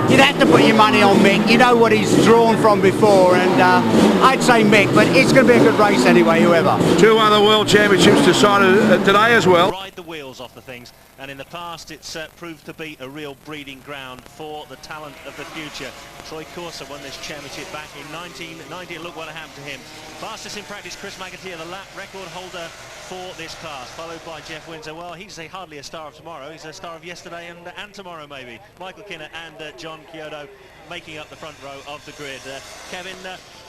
you'd have to put your money on Mick. You know what he's drawn from before, and I'd say Mick, but it's going to be a good race anyway, whoever. 2 other World Championships decided today as well. Ride the wheels off the things, and in the past it's proved to be a real breeding ground for the talent of the future. Troy Corser won this championship back in 1990, and look what happened to him. Fastest in practice, Chris McAteer, the lap record holder for this class, followed by Jeff Windsor. Well, he's hardly a star of tomorrow, he's a star of yesterday and tomorrow maybe. Michael Kinner and John Kyoto making up the front row of the grid. Kevin,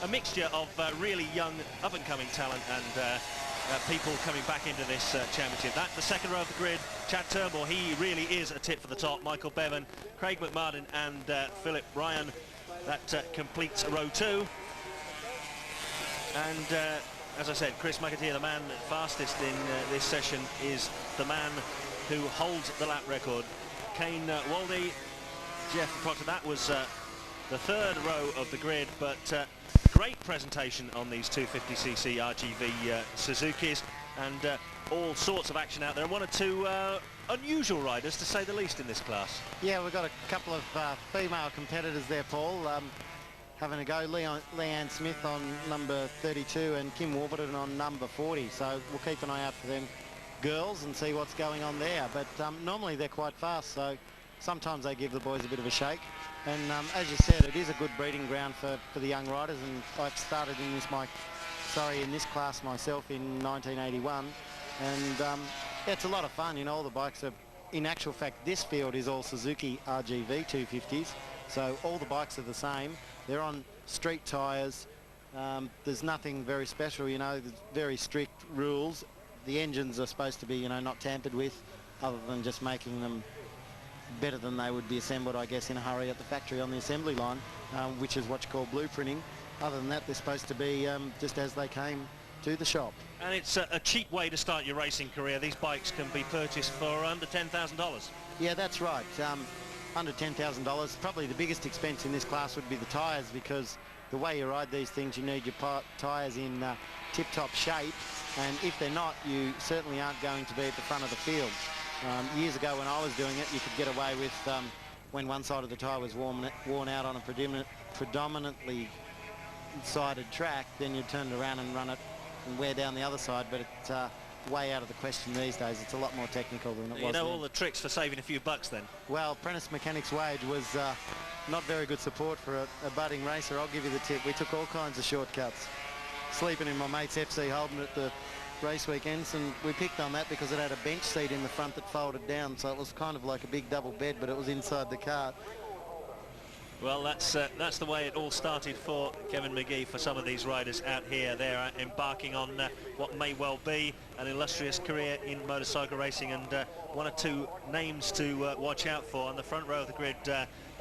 a mixture of really young up-and-coming talent and people coming back into this championship. That the second row of the grid, Chad Turnbull, he really is a tip for the top. Michael Bevan, Craig McMartin and Phillip Ryan, that completes row 2. And as I said, Chris McAteer, the man fastest in this session, is the man who holds the lap record. Kane Waldy, Jeff Proctor, that was the third row of the grid, but great presentation on these 250cc RGV Suzukis, and all sorts of action out there, and 1 or 2 unusual riders, to say the least, in this class. Yeah, we've got a couple of female competitors there, Paul, having a go. Leanne Smith on number 32 and Kim Warburton on number 40, so we'll keep an eye out for them girls and see what's going on there. But normally they're quite fast, so sometimes they give the boys a bit of a shake. And as you said, it is a good breeding ground for the young riders, and I've started in this class myself in 1981, and yeah, it's a lot of fun. You know, all the bikes are, in actual fact, this field is all Suzuki RGV 250s, so all the bikes are the same. They're on street tyres. There's nothing very special, you know, there's very strict rules. The engines are supposed to be, you know, not tampered with, other than just making them better than they would be assembled, I guess, in a hurry at the factory on the assembly line, which is what you call blueprinting. Other than that, they're supposed to be just as they came to the shop. And it's a cheap way to start your racing career. These bikes can be purchased for under $10,000. Yeah, that's right. Under $10,000. Probably the biggest expense in this class would be the tyres, because the way you ride these things, you need your tyres in tip-top shape, and if they're not, you certainly aren't going to be at the front of the field. Years ago when I was doing it, you could get away with, when one side of the tyre was worn out on a predominantly sided track, then you turn it around and run it and wear down the other side, but it's way out of the question these days. It's a lot more technical than it was. You know then. all the tricks for saving a few bucks then? Well, apprentice mechanic's wage was not very good support for a budding racer. I'll give you the tip. We took all kinds of shortcuts. Sleeping in my mate's FC Holden at the race weekends, and we picked on that because it had a bench seat in the front that folded down, so it was kind of like a big double bed, but it was inside the car. Well, that's the way it all started for Kevin McGee. For some of these riders out here, they're embarking on what may well be an illustrious career in motorcycle racing, and 1 or 2 names to watch out for on the front row of the grid.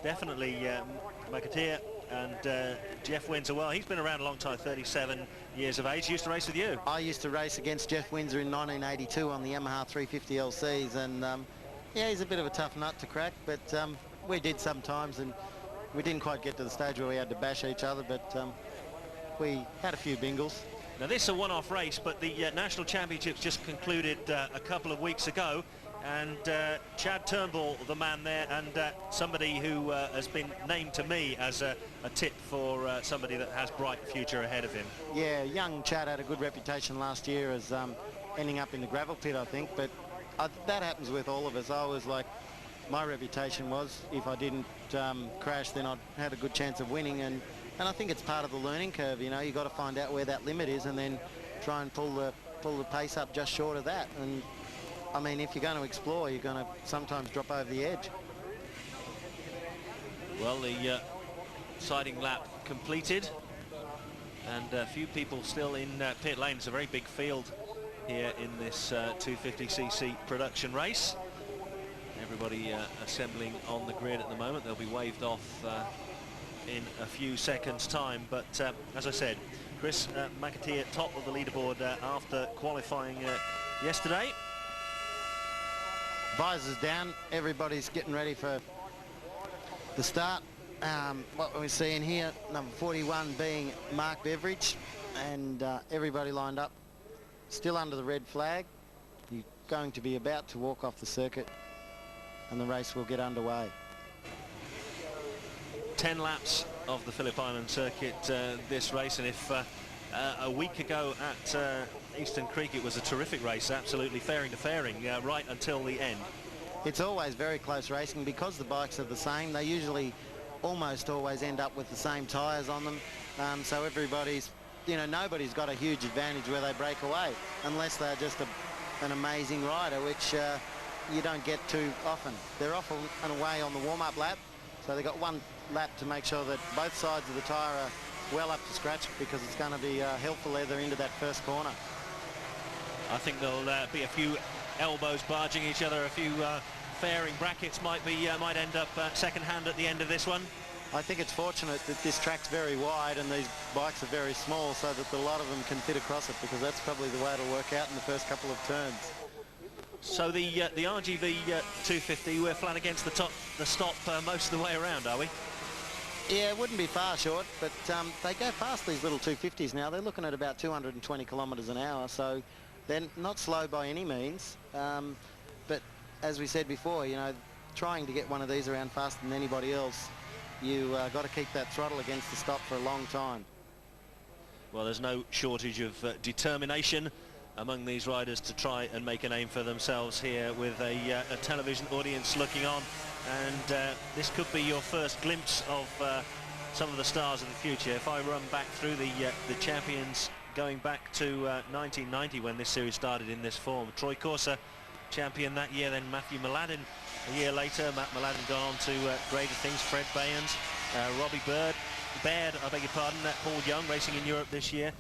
Definitely McAteer and Jeff Windsor. Well, he's been around a long time, 37 years of age. He used to race with you. I used to race against Jeff Windsor in 1982 on the Yamaha 350 LCs, and yeah, he's a bit of a tough nut to crack, but we did sometimes, and we didn't quite get to the stage where we had to bash each other, but we had a few bingles. Now this is a one-off race, but the National Championships just concluded a couple of weeks ago, and Chad Turnbull, the man there, and somebody who has been named to me as a tip for somebody that has bright future ahead of him. Yeah, young Chad had a good reputation last year as ending up in the gravel pit, I think, but that happens with all of us. I was like, my reputation was, if I didn't crash, then I'd had a good chance of winning, and I think it's part of the learning curve. You know, you got to find out where that limit is and then try and pull the pace up just short of that. And I mean, if you're going to explore, you're going to sometimes drop over the edge. Well, the siding lap completed, and a few people still in pit lane. It's a very big field here in this 250cc production race. Everybody assembling on the grid at the moment. They'll be waved off in a few seconds time, but as I said, Chris McAteer top of the leaderboard after qualifying yesterday. Visors down, everybody's getting ready for the start. What we're seeing here, number 41 being Mark Beveridge, and everybody lined up still under the red flag. You're going to be about to walk off the circuit and the race will get underway. 10 laps of the Phillip Island circuit this race, and if a week ago at Eastern Creek it was a terrific race, absolutely fairing to fairing, right until the end. It's always very close racing because the bikes are the same. They usually almost always end up with the same tyres on them, so everybody's, you know, nobody's got a huge advantage where they break away unless they're just an amazing rider, which you don't get too often. They're off and away on the warm-up lap, so they've got one lap to make sure that both sides of the tyre are well up to scratch, because it's going to be helpful leather into that first corner. I think there'll be a few elbows barging each other, a few fairing brackets might end up second hand at the end of this one. I think it's fortunate that this track's very wide and these bikes are very small, so that a lot of them can fit across it, because that's probably the way it'll work out in the first couple of turns. So the RGV 250, we're flat against the stop most of the way around, are we? Yeah, it wouldn't be far short, but they go past these little 250s now. They're looking at about 220 kilometres an hour, so they're not slow by any means. But as we said before, you know, trying to get one of these around faster than anybody else, you got to keep that throttle against the stop for a long time. Well, there's no shortage of determination among these riders to try and make a name for themselves here, with a television audience looking on, and this could be your first glimpse of some of the stars of the future. If I run back through the champions going back to 1990, when this series started in this form, Troy Corser champion that year, then Matthew Mladen a year later. Matt Mladen gone on to greater things. Fred Bayans, Robbie Baird, I beg your pardon, Paul Young racing in Europe this year,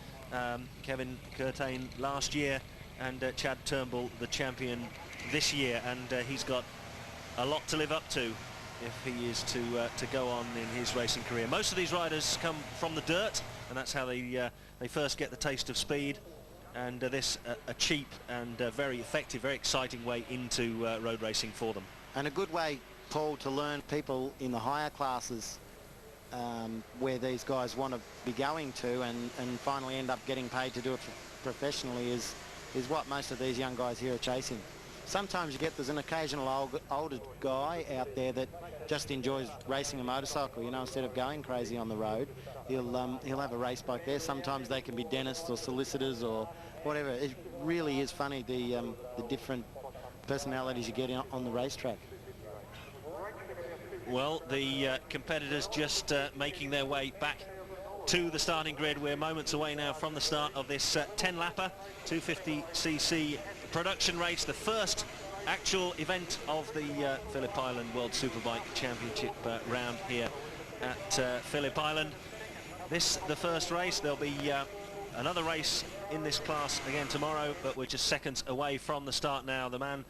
Kevin Curtain last year, and Chad Turnbull the champion this year, and he's got a lot to live up to if he is to go on in his racing career. Most of these riders come from the dirt, and that's how they first get the taste of speed, and this a cheap and very effective, very exciting way into road racing for them. And a good way, Paul, to learn people in the higher classes where these guys want to be going to, and finally end up getting paid to do it professionally, is what most of these young guys here are chasing. Sometimes there's an occasional older guy out there that just enjoys racing a motorcycle, you know, instead of going crazy on the road. He'll have a race bike there. Sometimes they can be dentists or solicitors or whatever. It really is funny, the different personalities you get on the racetrack. Well, the competitors just making their way back to the starting grid. We're moments away now from the start of this 10-lapper 250cc production race, the first actual event of the Phillip Island World Superbike Championship round here at Phillip Island. This the first race. There'll be another race in this class again tomorrow, but we're just seconds away from the start now. The man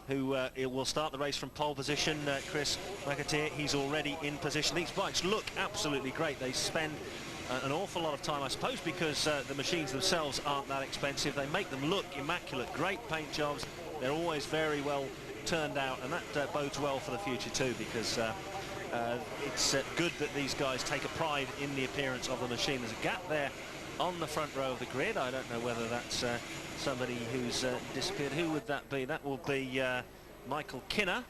who will start the race from pole position, Chris McAteer, he's already in position. These bikes look absolutely great. They spend an awful lot of time, I suppose, because the machines themselves aren't that expensive. They make them look immaculate, great paint jobs. They're always very well turned out, and that bodes well for the future too, because it's good that these guys take a pride in the appearance of the machine. There's a gap there on the front row of the grid. I don't know whether that's somebody who's disappeared. Who would that be? That will be Michael Kinner.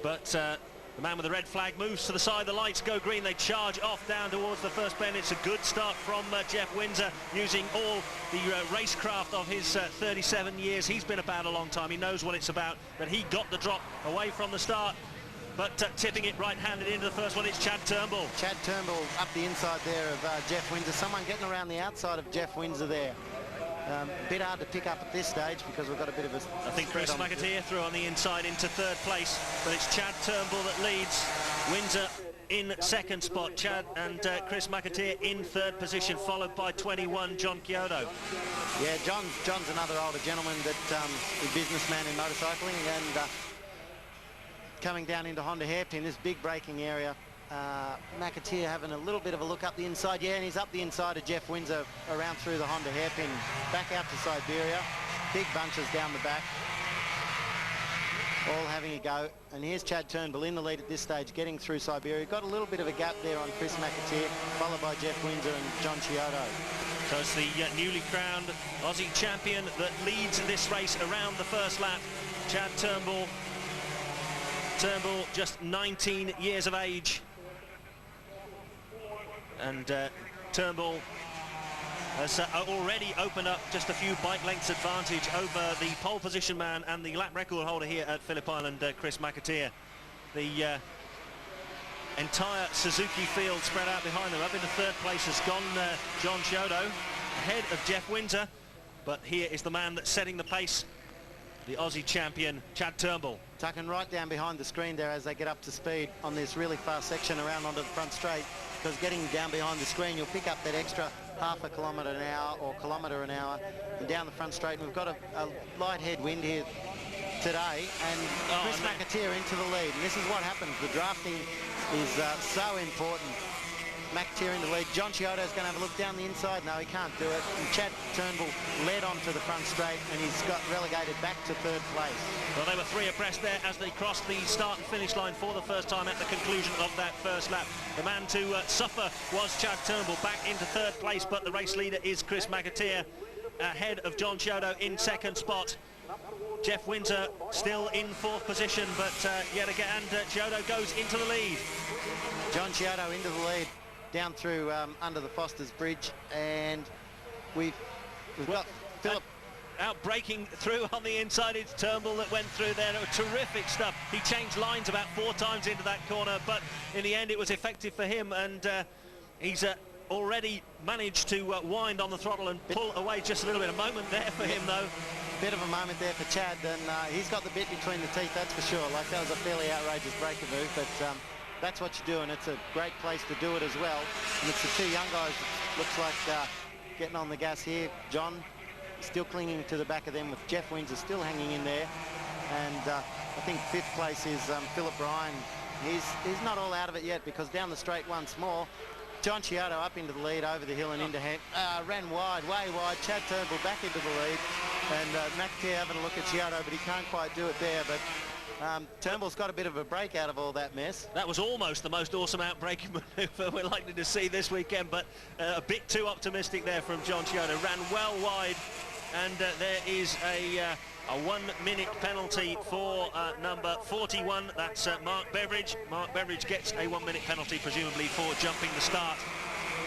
But the man with the red flag moves to the side. The lights go green. They charge off down towards the first bend. It's a good start from Jeff Windsor, using all the racecraft of his 37 years. He's been about a long time. He knows what it's about. But he got the drop away from the start, but tipping it right-handed into the first one. It's Chad Turnbull. Chad Turnbull up the inside there of Jeff Windsor. Someone getting around the outside of Jeff Windsor there. A bit hard to pick up at this stage because we've got a bit of a... I think Chris McAteer threw on the inside into third place, but it's Chad Turnbull that leads. Windsor in second spot. Chad and Chris McAteer in third position, followed by 21 John Chiodo. Yeah, John's another older gentleman that is a businessman in motorcycling, and coming down into Honda Hairpin, this big braking area. McAteer having a little bit of a look up the inside, yeah, and he's up the inside of Jeff Windsor, around through the Honda Hairpin, back out to Siberia. Big bunches down the back, all having a go. And here's Chad Turnbull in the lead at this stage, getting through Siberia. Got a little bit of a gap there on Chris McAteer, followed by Jeff Windsor and John Chiodo. So it's the newly crowned Aussie champion that leads this race around the first lap. Chad Turnbull, just 19 years of age. And Turnbull has already opened up just a few bike lengths advantage over the pole position man and the lap record holder here at Phillip Island, Chris McAteer. The entire Suzuki field spread out behind them. Up into third place has gone John Chiodo, ahead of Jeff Windsor. But here is the man that's setting the pace, the Aussie champion, Chad Turnbull. Tucking right down behind the screen there as they get up to speed on this really fast section around onto the front straight, because getting down behind the screen, you'll pick up that extra half a kilometre an hour or kilometre an hour and down the front straight. And we've got a light headwind here today, and Chris McAteer into the lead. And this is what happens. The drafting is so important. McAteer in the lead. John Chiodo's going to have a look down the inside. No, he can't do it. And Chad Turnbull led onto the front straight, and he's got relegated back to third place. Well, they were three abreast there as they crossed the start and finish line for the first time at the conclusion of that first lap. The man to suffer was Chad Turnbull, back into third place, but the race leader is Chris McAteer, ahead of John Chiodo in second spot. Jeff Windsor still in fourth position, but yet again Chiodo goes into the lead. John Chiodo into the lead, down through under the Foster's Bridge, and we've got Phillip out breaking through on the inside. It's Turnbull that went through there. Terrific stuff. He changed lines about 4 times into that corner, but in the end it was effective for him, and he's already managed to wind on the throttle and pull away just a little bit. A moment there for him though. Bit of a moment there for Chad, and he's got the bit between the teeth, that's for sure. Like, that was a fairly outrageous breaker move, but that's what you do, and it's a great place to do it as well. And it's the two young guys, looks like getting on the gas here. John still clinging to the back of them, with Jeff Windsor still hanging in there. And I think fifth place is Phillip Ryan. He's not all out of it yet, because down the straight once more, John Chiodo up into the lead over the hill and into hand. Ran wide, way wide. Chad Turnbull back into the lead. And McAteer having a look at Chiodo, but he can't quite do it there. But Turnbull's got a bit of a break out of all that mess. That was almost the most awesome outbreaking manoeuvre we're likely to see this weekend, but a bit too optimistic there from John Chiodo. Ran well wide, and there is a 1 minute penalty for number 41. That's Mark Beveridge. Mark Beveridge gets a 1 minute penalty, presumably for jumping the start.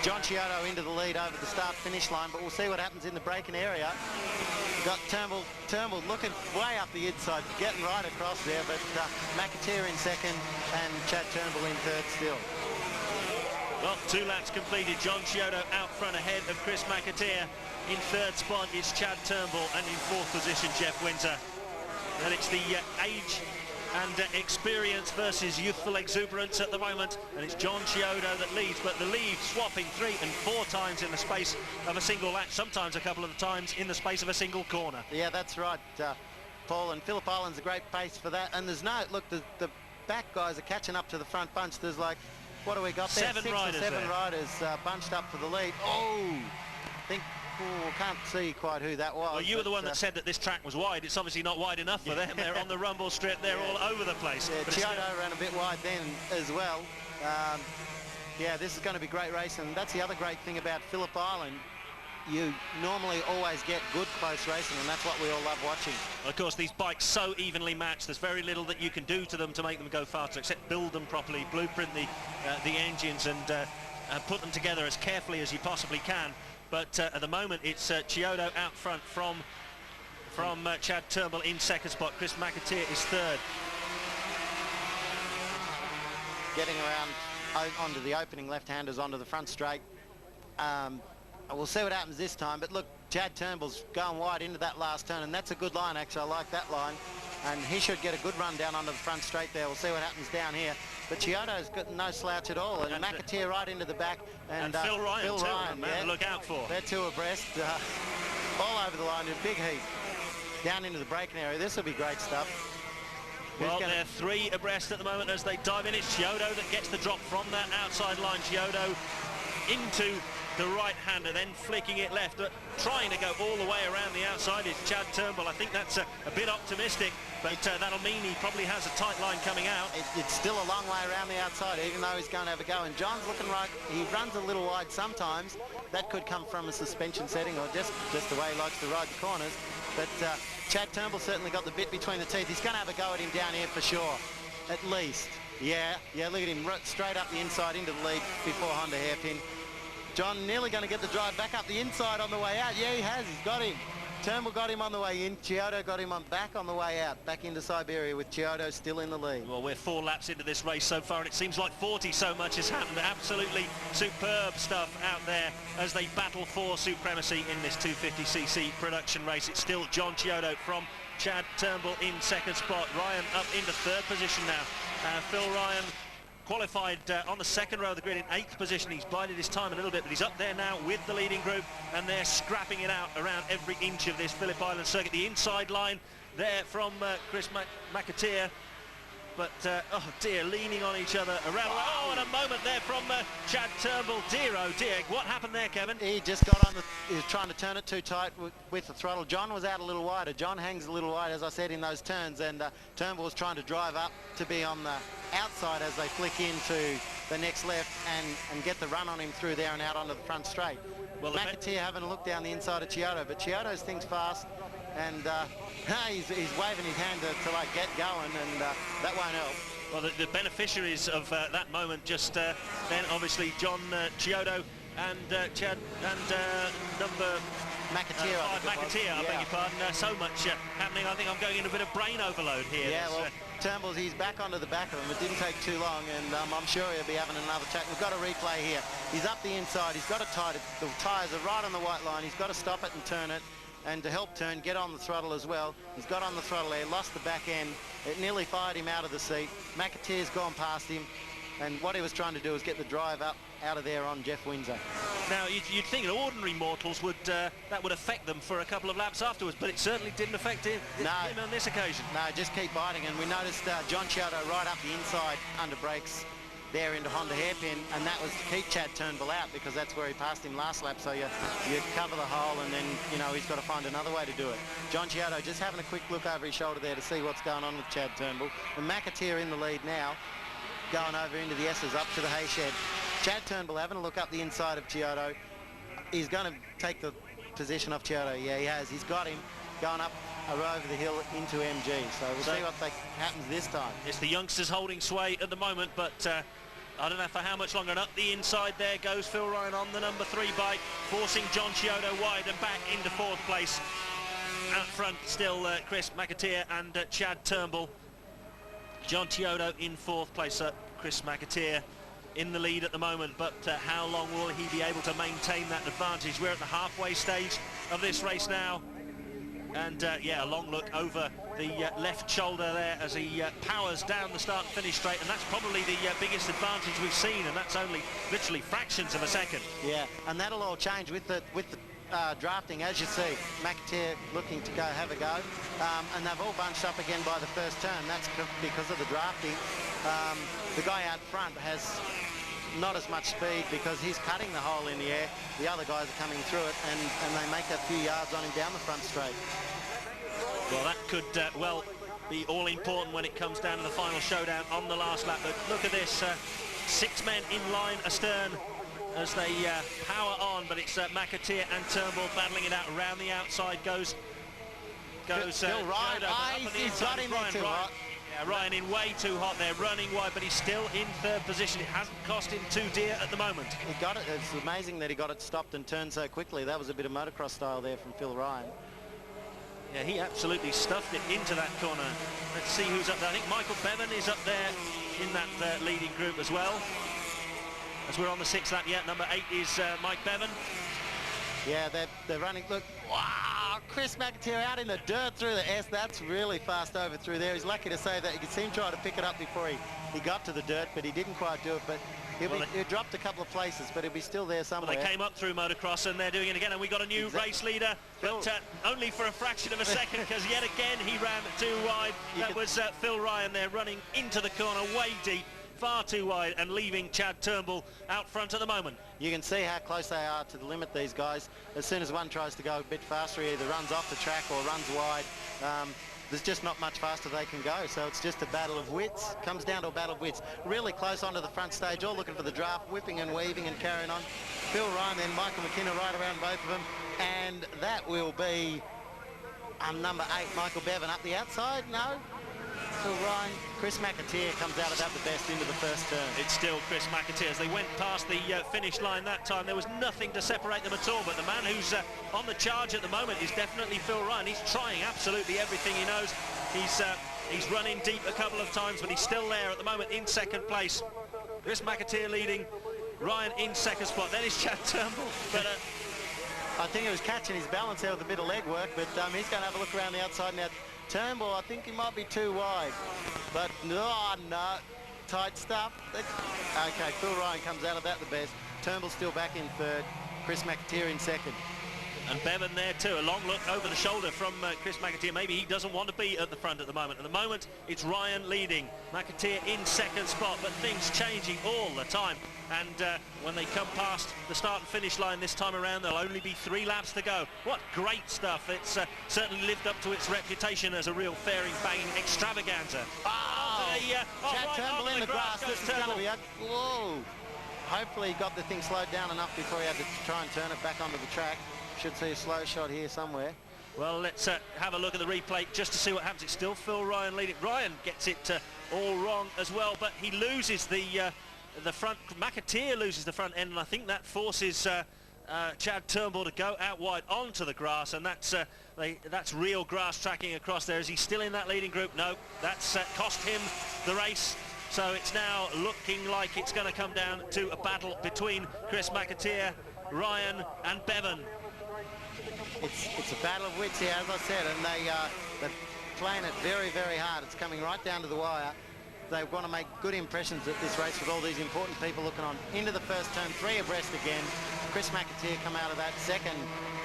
John Chiodo into the lead over the start-finish line, but we'll see what happens in the braking area. We've got Turnbull looking way up the inside, getting right across there, but McAteer in second and Chad Turnbull in third still. Well, 2 laps completed. John Chiodo out front ahead of Chris McAteer. In third spot is Chad Turnbull, and in fourth position Jeff Windsor. And it's the age and experience versus youthful exuberance at the moment, and it's John Chiodo that leads, but the lead swapping 3 and 4 times in the space of a single lap, sometimes a couple of times in the space of a single corner. Yeah, that's right, Paul, and Phillip Island's a great pace for that. And there's no, look, the back guys are catching up to the front bunch. There's like, what do we got there? 7 6 riders or 7 there. riders bunched up for the lead. I think, can't see quite who that was. Well, you were the one that said that this track was wide. It's obviously not wide enough for them. They're on the rumble strip. They're all over the place. Yeah, Chiodo ran a bit wide then as well. Yeah, this is going to be great racing. And that's the other great thing about Phillip Island. You normally always get good close racing, and that's what we all love watching. Of course, these bikes so evenly matched. There's very little that you can do to them to make them go faster, except build them properly, blueprint the engines, and put them together as carefully as you possibly can. But at the moment, it's Chiodo out front from Chad Turnbull in second spot. Chris McAteer is third. Getting around onto the opening left-handers onto the front straight. We'll see what happens this time. But look, Chad Turnbull's going wide into that last turn, and that's a good line, actually. I like that line. And he should get a good run down onto the front straight there. We'll see what happens down here. But Chiodo's got no slouch at all, and McAteer right into the back. And Phil Ryan, too, man to look out for. They're 2 abreast, all over the line in big heat. Down into the braking area. This will be great stuff. Well, they're 3 abreast at the moment as they dive in. It's Chiodo that gets the drop from that outside line. Chiodo into the right-hander, then flicking it left, but trying to go all the way around the outside is Chad Turnbull. I think that's a bit optimistic, but that'll mean he probably has a tight line coming out. It's still a long way around the outside, even though he's going to have a go. And John's looking right. He runs a little wide sometimes. That could come from a suspension setting or just the way he likes to ride the corners. But Chad Turnbull certainly got the bit between the teeth. He's going to have a go at him down here for sure, at least. Yeah, look at him straight up the inside into the lead before Honda hairpin. John nearly going to get the drive back up the inside on the way out. Yeah, he has. He's got him. Turnbull got him on the way in. Chiodo got him back on the way out, back into Siberia, with Chiodo still in the lead. Well, we're 4 laps into this race so far, and it seems like 40. So much has happened. Absolutely superb stuff out there as they battle for supremacy in this 250cc production race. It's still John Chiodo from Chad Turnbull in second spot. Ryan up into third position now. Phil Ryan qualified on the second row of the grid in 8th position. He's bided his time a little bit, but he's up there now with the leading group, and they're scrapping it out around every inch of this Phillip Island circuit. The inside line there from Chris McAteer, but oh dear, leaning on each other around. Oh, and a moment there from Chad Turnbull. Dear, oh dear, what happened there, Kevin? He just got on he was trying to turn it too tight with the throttle. John was out a little wider. John hangs a little wide, as I said, in those turns, and Turnbull was trying to drive up to be on the outside as they flick into the next left and get the run on him through there and out onto the front straight. Well, McAteer having a look down the inside of Chiodo, but Chiodo's things fast, and he's waving his hand to like get going, and that won't help. Well, the beneficiaries of that moment just then obviously John Chiodo and Chad and number McAteer, I beg your pardon. So much happening. I think I'm going into a bit of brain overload here. Yeah, well, Turnbull's, he's back onto the back of him. It didn't take too long, and I'm sure he'll be having another chat. We've got a replay here. He's up the inside. He's got it tight. The tyres are right on the white line. He's got to stop it and turn it, and to help turn, get on the throttle as well. He's got on the throttle there, lost the back end. It nearly fired him out of the seat. McAteer's gone past him, and what he was trying to do was get the drive up out of there on Jeff Windsor. Now, you'd think that ordinary mortals would that would affect them for a couple of laps afterwards, but it certainly didn't affect him on this occasion. No, just keep biting, and we noticed John Chiodo right up the inside under brakes there into Honda hairpin, and that was to keep Chad Turnbull out, because that's where he passed him last lap. So you cover the hole, and then he's got to find another way to do it. John Chiodo just having a quick look over his shoulder there to see what's going on with Chad Turnbull. And McAteer in the lead now, going over into the S's up to the hay shed. Chad Turnbull having a look up the inside of Chiodo. He's going to take the position off Chiodo. Yeah, he has. He's got him going up over the hill into MG. So we'll see what happens this time. It's the youngsters holding sway at the moment, but I don't know for how much longer. And up the inside there goes Phil Ryan on the number 3 bike, forcing John Chiodo wide and back into 4th place. Out front still Chris McAteer and Chad Turnbull. John Chiodo in 4th place. Chris McAteer in the lead at the moment, but how long will he be able to maintain that advantage? We're at the halfway stage of this race now, and yeah, a long look over the left shoulder there as he powers down the start and finish straight, and that's probably the biggest advantage we've seen, and that's only literally fractions of a second. Yeah, and that'll all change with the drafting, as you see. McAteer looking to have a go, and they've all bunched up again by the first turn. That's because of the drafting. The guy out front has not as much speed because he's cutting the hole in the air. The other guys are coming through it, and they make a few yards on him down the front straight. Well, that could well be all important when it comes down to the final showdown on the last lap. But look at this, 6 men in line astern as they power on, but it's McAteer and Turnbull battling it out. Around the outside goes Phil Ryan. He's got him too hot. Yeah, Ryan in way too hot there, running wide, but he's still in 3rd position. It hasn't cost him too dear at the moment. He got it. It's amazing that he got it stopped and turned so quickly. That was a bit of motocross style there from Phil Ryan. Yeah, he absolutely stuffed it into that corner. Let's see who's up there. I think Michael Bevan is up there in that leading group as well. As we're on the 6th lap yet, number 8 is Mike Bevan. Yeah, they're running. Look, wow, Chris McAteer out in the dirt through the S. That's really fast over through there. He's lucky to say that. You could see him try to pick it up before he got to the dirt, but he didn't quite do it. But he dropped a couple of places, but he'll be still there somewhere. Well, they came up through motocross, and they're doing it again, and we got a new race leader, but only for a fraction of a second, because yet again he ran too wide. That was Phil Ryan there running into the corner way deep, far too wide, and leaving Chad Turnbull out front at the moment. You can see how close they are to the limit, these guys. As soon as one tries to go a bit faster, he either runs off the track or runs wide. There's just not much faster they can go, so it's just a battle of wits. Comes down to a battle of wits. Really close onto the front stage, all looking for the draft, whipping and weaving and carrying on. Phil Ryan, then Michael McKenna right around both of them, and that will be number 8, Michael Bevan up the outside. No, Phil Ryan. Chris McAteer comes out about the best into the first turn. It's still Chris McAteer. As they went past the finish line that time, there was nothing to separate them at all, but the man who's on the charge at the moment is definitely Phil Ryan. He's trying absolutely everything he knows. He's run in deep a couple of times, but he's still there at the moment in second place. Chris McAteer leading, Ryan in second spot. Then it's Chad Turnbull. But I think he was catching his balance there with a bit of leg work, but he's going to have a look around the outside now. Turnbull, I think he might be too wide, but no, tight stuff. Okay, Phil Ryan comes out of that the best. Turnbull's still back in third. Chris McAteer in second. And Bevan there too, a long look over the shoulder from Chris McAteer. Maybe he doesn't want to be at the front at the moment. At the moment, it's Ryan leading, McAteer in second spot, but things changing all the time. And when they come past the start and finish line this time around, there'll only be 3 laps to go. What great stuff. It's certainly lived up to its reputation as a real fairing banging extravaganza. Chad Turnbull in the grass. This is going to be a... Whoa. Hopefully he got the thing slowed down enough before he had to try and turn it back onto the track. Should see a slow shot here somewhere. Well, let's have a look at the replay just to see what happens. It's still Phil Ryan leading. Ryan gets it all wrong as well, but he loses the front. McAteer loses the front end, and I think that forces Chad Turnbull to go out wide onto the grass, and that's real grass tracking across there. Is he still in that leading group? No, that's cost him the race. So it's now looking like it's going to come down to a battle between Chris McAteer, Ryan and Bevan. It's a battle of wits here, as I said, and they're playing it very, very hard. It's coming right down to the wire. They want to make good impressions at this race with all these important people looking on. Into the first turn, 3 abreast again. Chris McAteer come out of that second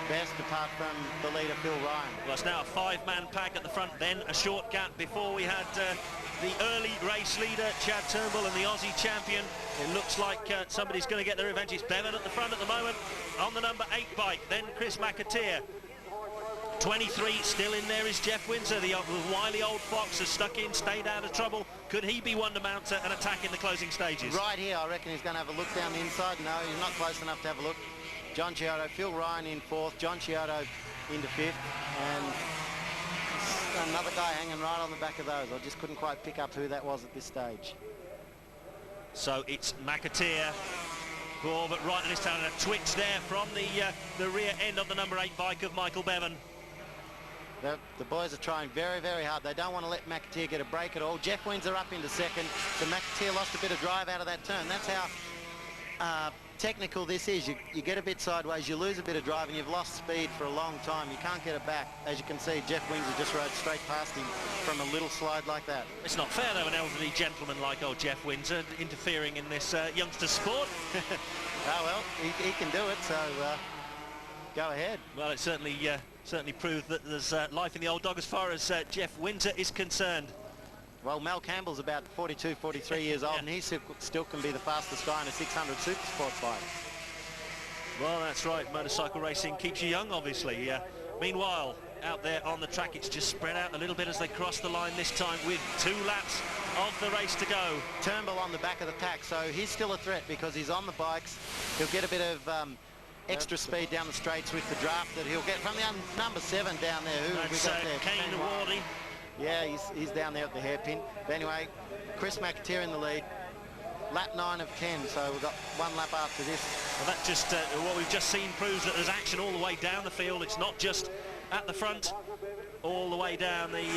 best, apart from the leader, Phil Ryan. Well, it's now a 5-man pack at the front, then a short gap before we had the early race leader, Chad Turnbull, and the Aussie champion. It looks like somebody's going to get their revenge. It's Bevan at the front at the moment on the number 8 bike, then Chris McAteer. 23 still in there is Jeff Windsor, the wily old fox, has stuck in, stayed out of trouble. Could he be one to mount an attack in the closing stages? Right here, I reckon he's going to have a look down the inside. No, he's not close enough to have a look. John Chiodo, Phil Ryan in 4th, John Chiodo into 5th, and another guy hanging right on the back of those. I just couldn't quite pick up who that was at this stage. So it's McAteer. Oh, but right in this town, a twitch there from the rear end of the number 8 bike of Michael Bevan. The boys are trying very, very hard. They don't want to let McAteer get a break at all. Jeff Windsor up into second. So McAteer lost a bit of drive out of that turn. That's how technical this is. You get a bit sideways, you lose a bit of drive, and you've lost speed for a long time. You can't get it back. As you can see, Jeff Windsor just rode straight past him from a little slide like that. It's not fair, though, an elderly gentleman like old Jeff Windsor interfering in this youngster sport. Oh, well, he can do it, so go ahead. Well, it certainly proved that there's life in the old dog as far as Jeff Windsor is concerned. Well, Mel Campbell's about 42, 43 years old, and he still can be the fastest guy in a 600 Super Sports bike. Well, that's right. Motorcycle racing keeps you young, obviously. Meanwhile, out there on the track, it's just spread out a little bit as they cross the line this time with 2 laps of the race to go. Turnbull on the back of the pack, so he's still a threat because he's on the bikes. He'll get a bit of extra speed down the straights with the draft that he'll get from the number 7 down there. Who have we got there? Kane Wardy. Yeah, he's down there at the hairpin. But anyway, Chris McAteer in the lead. Lap 9 of 10, so we've got 1 lap after this. Well, that just what we've just seen proves that there's action all the way down the field. It's not just at the front, all the way down. There's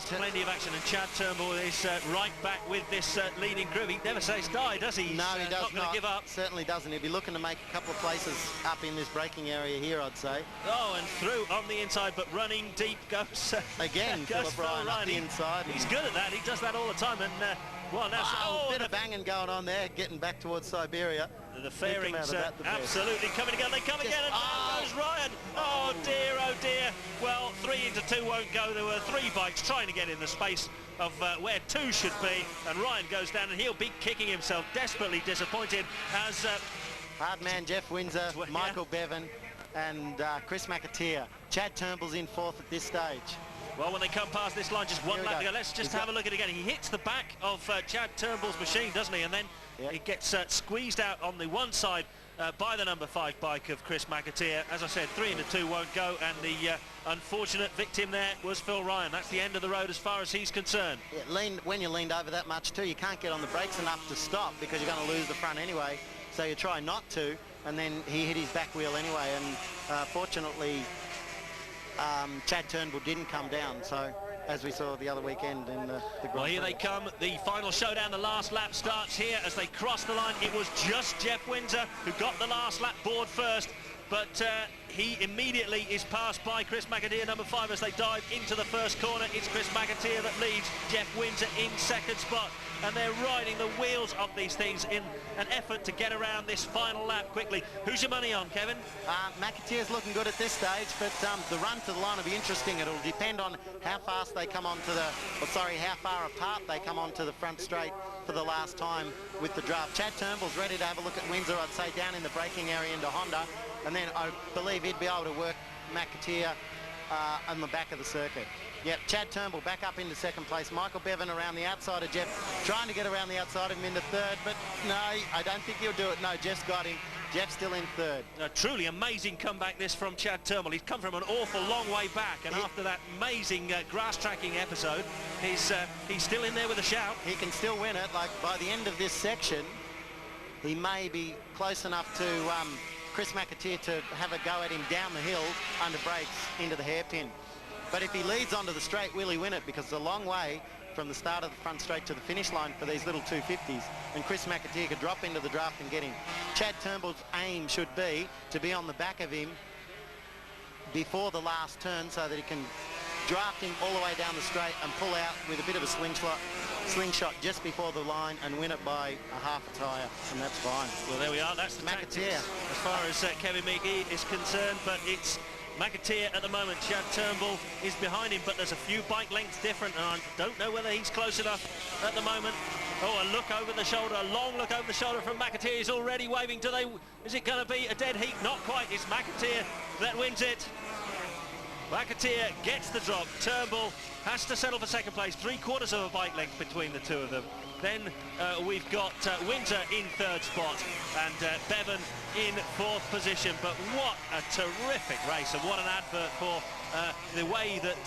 plenty of action, and Chad Turnbull is right back with this leading group. He never says die, does he? No, he does not going to give up. Certainly doesn't. He'll be looking to make a couple of places up in this braking area here, I'd say. Oh, and through on the inside, but running deep goes again. Phillip Ryan up the inside. He's good at that. He does that all the time, and well, now a bit of banging going on there, getting back towards Siberia. The fairings absolutely coming again. They come again, and down goes Ryan. Oh dear, oh dear. Well, 3 into 2 won't go. There were 3 bikes trying to get in the space of where 2 should be, and Ryan goes down, and he'll be kicking himself, desperately disappointed as hard man Jeff Windsor, Michael Bevan, and Chris McAteer. Chad Turnbull's in 4th at this stage. Well, when they come past this line, just 1 lap to go. Let's just have a look at it again. He hits the back of Chad Turnbull's machine, doesn't he? And then he gets squeezed out on the one side by the number 5 bike of Chris McAteer. As I said, 3 into 2 won't go, and the unfortunate victim there was Phil Ryan. That's the end of the road as far as he's concerned. Yeah, when you're leaned over that much too, you can't get on the brakes enough to stop because you're going to lose the front anyway. So you try not to, and then he hit his back wheel anyway. And fortunately, Chad Turnbull didn't come down. So as we saw the other weekend in the Grand Well, here Prix. they come. The final showdown. The last lap starts here as they cross the line. It was just Jeff Windsor who got the last lap board first, but he immediately is passed by Chris McAteer, number 5, as they dive into the first corner. It's Chris McAteer that leads Jeff Windsor in second spot, and they're riding the wheels of these things in an effort to get around this final lap quickly. Who's your money on, Kevin? McAteer's looking good at this stage, but the run to the line will be interesting. It'll depend on how fast they come onto the, how far apart they come onto the front straight for the last time with the draft. Chad Turnbull's ready to have a look at Windsor, I'd say, down in the braking area into Honda, and then I believe he'd be able to work McAteer on the back of the circuit. Yep, Chad Turnbull back up into second place. Michael Bevan around the outside of Jeff, trying to get around the outside of him into third, but no, I don't think he'll do it. No, Jeff's got him. Jeff's still in third. A truly amazing comeback this from Chad Turnbull. He's come from an awful long way back, and after that amazing grass tracking episode, he's still in there with a shout. He can still win it. Like, by the end of this section, he may be close enough to Chris McAteer to have a go at him down the hill under brakes into the hairpin. But if he leads onto the straight, will he win it? Because it's a long way from the start of the front straight to the finish line for these little 250s, and Chris McAteer could drop into the draft and get him. Chad Turnbull's aim should be to be on the back of him before the last turn so that he can draft him all the way down the straight and pull out with a bit of a slingshot just before the line and win it by a half a tyre, and that's fine. Well, there we are. That's the McAteer. As far as Kevin McGee is concerned, but it's McAteer at the moment. Chad Turnbull is behind him, but there's a few bike lengths different, and I don't know whether he's close enough at the moment. Oh, a look over the shoulder, a long look over the shoulder from McAteer. He's already waving. Is it going to be a dead heat? Not quite. It's McAteer that wins it. McAteer gets the drop. Turnbull has to settle for second place. 3/4 of a bike length between the two of them. Then we've got Windsor in third spot and Bevan in fourth position. But what a terrific race, and what an advert for the way that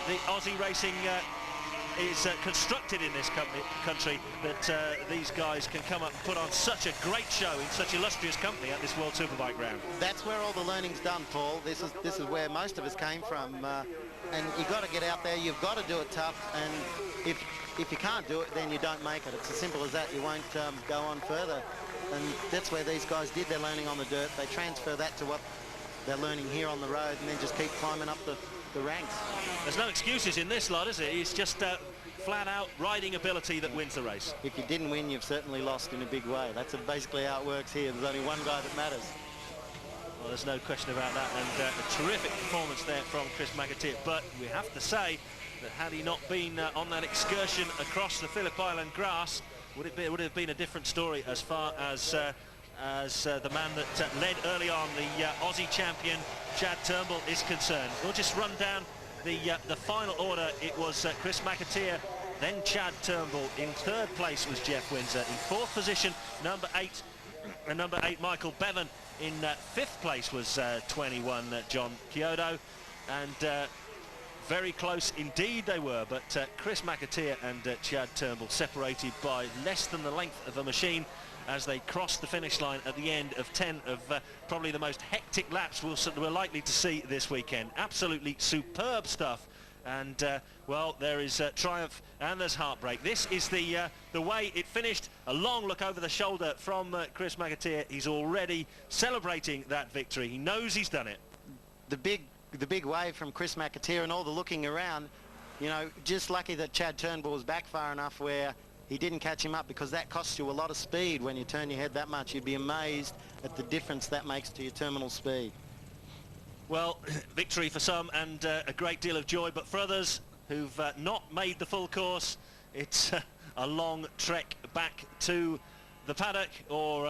the Aussie racing is constructed in this country, that these guys can come up and put on such a great show in such illustrious company at this World Superbike round. That's where all the learning's done, Paul. This is where most of us came from, and you've got to get out there. You've got to do it tough, and if you can't do it, then you don't make it. It's as simple as that. You won't go on further, and that's where these guys did their learning on the dirt. They transfer that to what they're learning here on the road, and then just keep climbing up the ranks. There's no excuses in this lot, is it? It's just flat out riding ability that wins the race. If you didn't win, you've certainly lost in a big way. That's basically how it works here. There's only one guy that matters. Well, there's no question about that, and a terrific performance there from Chris McAteer. But we have to say that had he not been on that excursion across the Phillip Island grass, would it have been a different story as far as the man that led early on, the Aussie champion Chad Turnbull, is concerned. We'll just run down the final order. It was Chris McAteer, then Chad Turnbull. In third place was Jeff Windsor. In fourth position, number 8 Michael Bevan. In fifth place was 21 John Chiodo, and very close indeed they were, but Chris McAteer and Chad Turnbull separated by less than the length of a machine as they crossed the finish line at the end of 10 of probably the most hectic laps we're likely to see this weekend. Absolutely superb stuff, and well, there is triumph and there's heartbreak. This is the way it finished. A long look over the shoulder from Chris McAteer. He's already celebrating that victory. He knows he's done it. The big wave from Chris McAteer and all the looking around, you know, just lucky that Chad Turnbull was back far enough where he didn't catch him up, because that costs you a lot of speed when you turn your head that much. You'd be amazed at the difference that makes to your terminal speed. Well, victory for some and a great deal of joy, but for others who've not made the full course, it's a long trek back to the paddock, or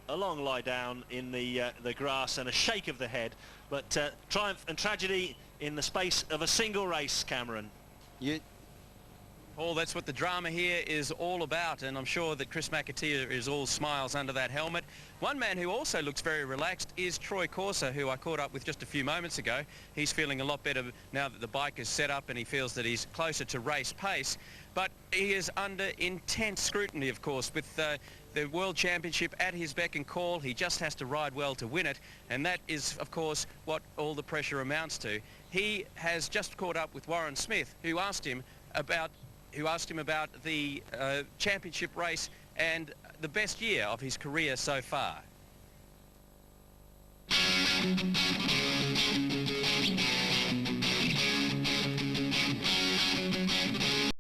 a long lie down in the grass and a shake of the head. But triumph and tragedy in the space of a single race, Cameron. Paul, that's what the drama here is all about, and I'm sure that Chris McAteer is all smiles under that helmet. One man who also looks very relaxed is Troy Corser, who I caught up with just a few moments ago. He's feeling a lot better now that the bike is set up and he feels that he's closer to race pace, but he is under intense scrutiny, of course, with the World Championship at his beck and call. He just has to ride well to win it, and that is, of course, what all the pressure amounts to. He has just caught up with Warren Smith, who asked him about the championship race and the best year of his career so far.